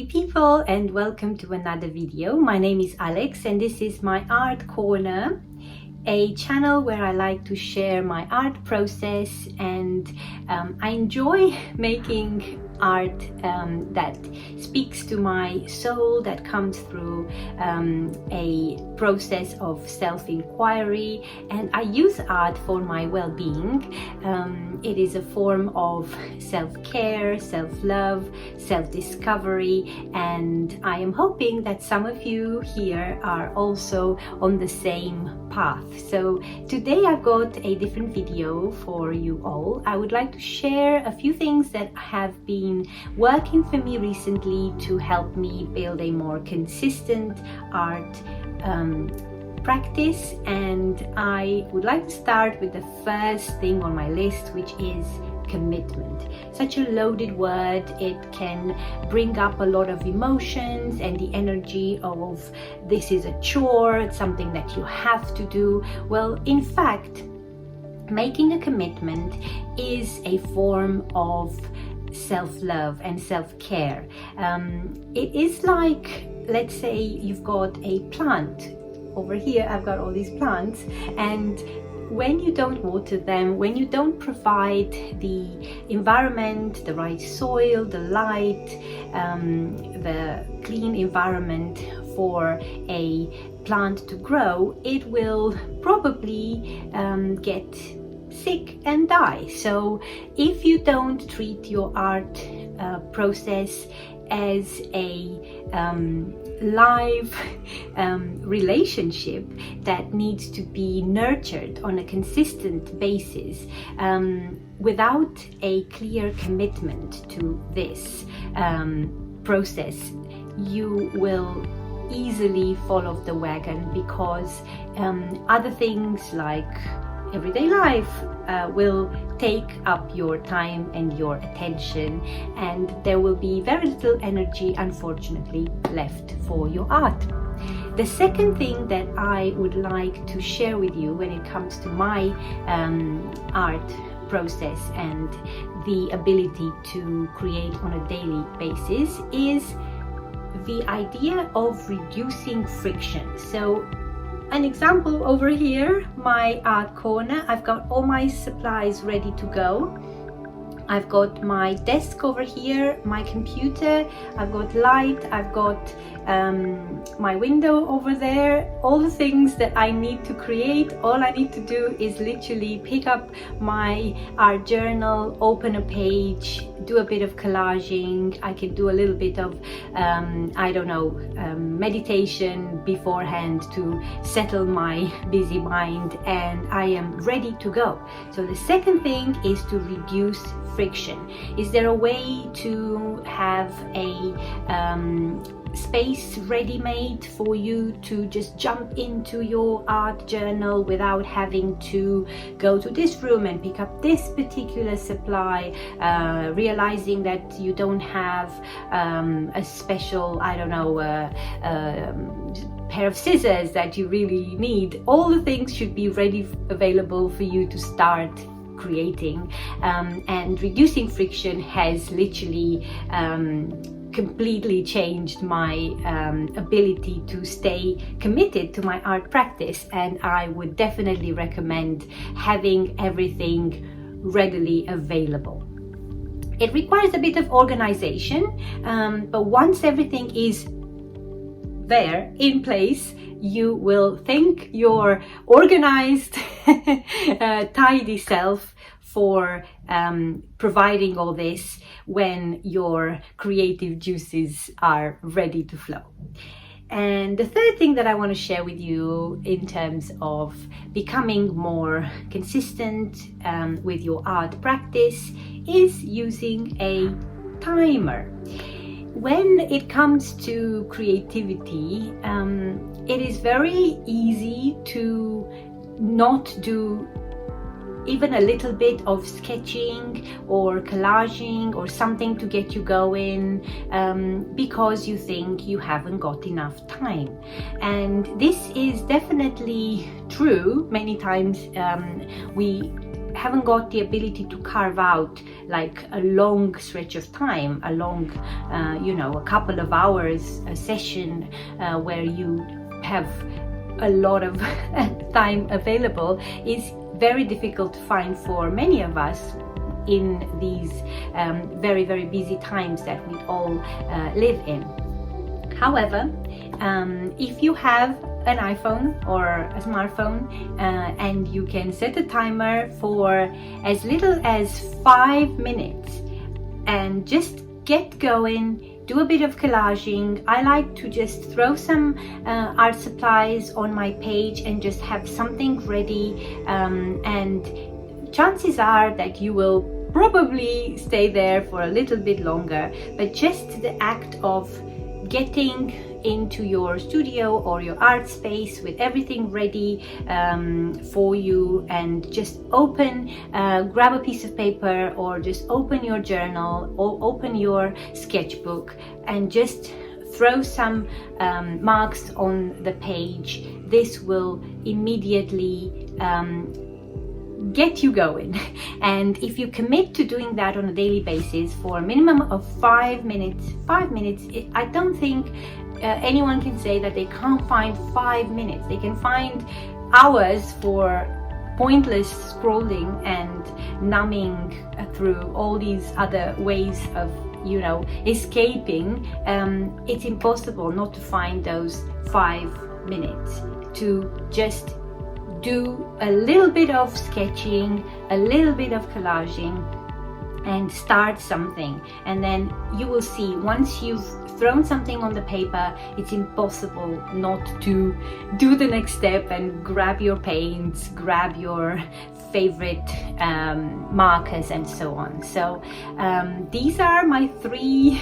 lovely people, and welcome to another video. My name is Alex and this is my art corner, a channel where I like to share my art process, and I enjoy making art that speaks to my soul, that comes through a process of self-inquiry, and I use art for my well-being. It is a form of self-care, self-love, self-discovery, and I am hoping that some of you here are also on the same path. So today I've got a different video for you all. I would like to share a few things that have been working for me recently to help me build a more consistent art practice, and I would like to start with the first thing on my list, which is commitment. Such a loaded word. It can bring up a lot of emotions and the energy of this is a chore, it's something that you have to do. Well, in fact, making a commitment is a form of self-love and self-care. It is like, let's say you've got a plant. Over here I've got all these plants, and when you don't water them, when you don't provide the environment, the right soil, the light, the clean environment for a plant to grow, it will probably get sick and die. So if you don't treat your art process as a live relationship that needs to be nurtured on a consistent basis, without a clear commitment to this process, you will easily fall off the wagon, because other things like everyday life will take up your time and your attention, and there will be very little energy, unfortunately, left for your art. The second thing that I would like to share with you when it comes to my art process and the ability to create on a daily basis is the idea of reducing friction. So an example over here, my art corner, I've got all my supplies ready to go. I've got my desk over here, my computer, I've got light, I've got my window over there, all the things that I need to create. All I need to do is literally pick up my art journal, open a page, do a bit of collaging. I can do a little bit of meditation beforehand to settle my busy mind, and I am ready to go. So the second thing is to reduce friction. Is there a way to have a space ready-made for you to just jump into your art journal without having to go to this room and pick up this particular supply, realizing that you don't have a special, pair of scissors that you really need? All the things should be ready, available for you to start creating, and reducing friction has literally completely changed my ability to stay committed to my art practice, and I would definitely recommend having everything readily available. It requires a bit of organization, but once everything is there in place, you will think you're organized, tidy self for providing all this when your creative juices are ready to flow. And the third thing that I want to share with you in terms of becoming more consistent with your art practice is using a timer. When it comes to creativity, it is very easy to not do even a little bit of sketching or collaging or something to get you going, because you think you haven't got enough time. And this is definitely true. Many times we haven't got the ability to carve out like a long stretch of time, a long, a couple of hours, a session where you have a lot of time available, is very difficult to find for many of us in these very, very busy times that we all live in. However, if you have an iPhone or a smartphone and you can set a timer for as little as 5 minutes and just get going, do a bit of collaging. I like to just throw some art supplies on my page and just have something ready, and chances are that you will probably stay there for a little bit longer, but just the act of getting into your studio or your art space with everything ready for you, and just grab a piece of paper, or just open your journal or open your sketchbook and just throw some marks on the page. This will immediately get you going. And if you commit to doing that on a daily basis for a minimum of 5 minutes, I don't think anyone can say that they can't find 5 minutes. They can find hours for pointless scrolling and numbing through all these other ways of escaping. It's impossible not to find those 5 minutes to just do a little bit of sketching, a little bit of collaging, and start something. And then you will see, once you've thrown something on the paper, it's impossible not to do the next step and grab your paints, grab your favorite markers, and so on. So these are my 3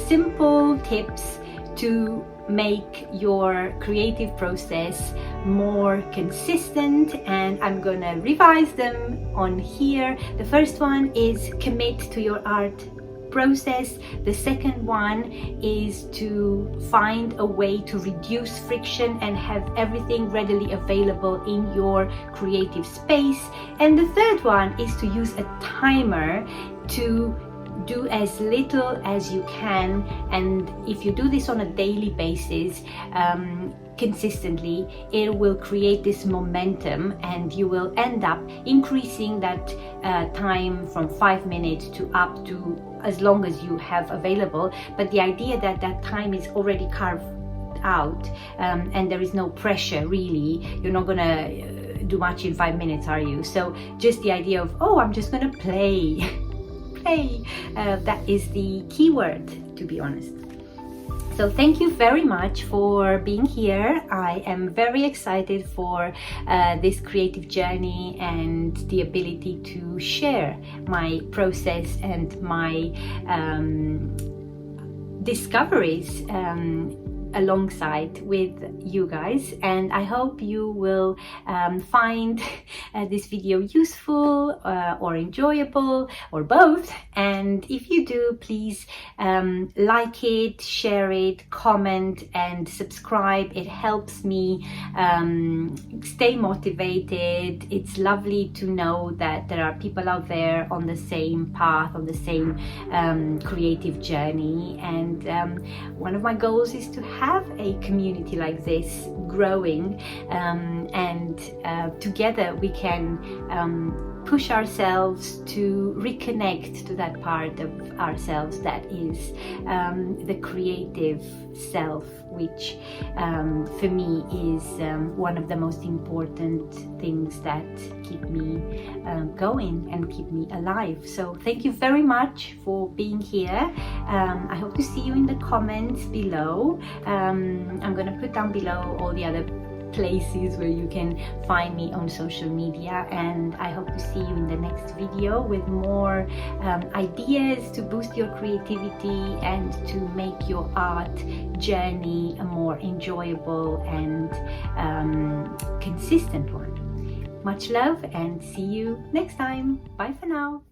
simple tips to make your creative process more consistent, and I'm gonna revise them on here. The first one is commit to your art process. The second one is to find a way to reduce friction and have everything readily available in your creative space. And the third one is to use a timer to do as little as you can. And if you do this on a daily basis, consistently, it will create this momentum, and you will end up increasing that time from 5 minutes to up to as long as you have available. But the idea that that time is already carved out, and there is no pressure really. You're not gonna do much in 5 minutes, are you? So just the idea of, oh, I'm just gonna play. That is the key word, to be honest. So thank you very much for being here. I am very excited for this creative journey and the ability to share my process and my discoveries alongside with you guys. And I hope you will find this video useful or enjoyable, or both. And if you do, please like it, share it, comment and subscribe. It helps me stay motivated. It's lovely to know that there are people out there on the same path, on the same creative journey. And one of my goals is to have a community like this growing, and together we can push ourselves to reconnect to that part of ourselves that is the creative self, which for me is one of the most important things that keep me going and keep me alive. So thank you very much for being here. I hope to see you in the comments below. I'm gonna put down below all the other places where you can find me on social media, and I hope to see you in the next video with more ideas to boost your creativity and to make your art journey a more enjoyable and consistent one. Much love and see you next time. Bye for now.